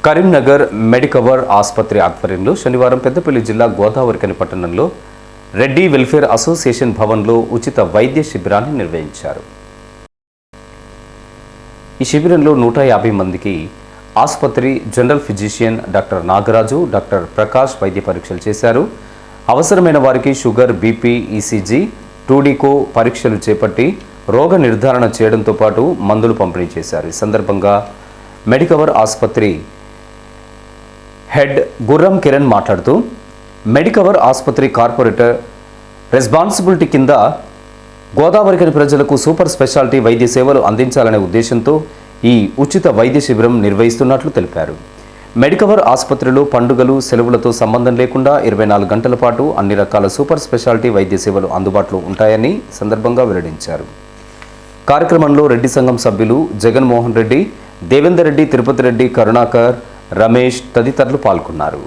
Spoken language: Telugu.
కరీంనగర్ మెడికవర్ ఆసుపత్రి ఆధ్వర్యంలో శనివారం పెద్దపల్లి జిల్లా గోదావరిఖని పట్టణంలో రెడ్డి వెల్ఫేర్ అసోసియేషన్ భవన్లో ఉచిత వైద్య శిబిరాన్ని నిర్వహించారు. ఈ శిబిరంలో 150 మందికి ఆసుపత్రి general physician doctor Nagaraju, doctor Prakash వైద్య పరీక్షలు చేశారు. అవసరమైన వారికి షుగర్, బీపీ, ఈసీజీ, 2D-కో పరీక్షలు చేపట్టి రోగ నిర్ధారణ చేయడంతో పాటు మందులు పంపిణీ చేశారు. ఈ సందర్భంగా మెడికవర్ ఆసుపత్రి హెడ్ గుర్రం కిరణ్ మాట్లాడుతూ మెడికవర్ ఆసుపత్రి కార్పొరేటర్ రెస్పాన్సిబిలిటీ కింద గోదావరిఖని ప్రజలకు సూపర్ స్పెషాలిటీ వైద్య సేవలు అందించాలనే ఉద్దేశంతో ఈ ఉచిత వైద్య శిబిరం నిర్వహిస్తున్నట్లు తెలిపారు. మెడికవర్ ఆసుపత్రిలో పండుగలు, సెలవులతో సంబంధం లేకుండా 24 గంటల పాటు అన్ని రకాల సూపర్ స్పెషాలిటీ వైద్య సేవలు అందుబాటులో ఉంటాయని సందర్భంగా వెల్లడించారు. కార్యక్రమంలో రెడ్డి సంఘం సభ్యులు జగన్మోహన్ రెడ్డి, దేవేందర్ రెడ్డి, తిరుపతి రెడ్డి, కరుణాకర్, రమేష్ తదితరులు పాల్గొన్నారు.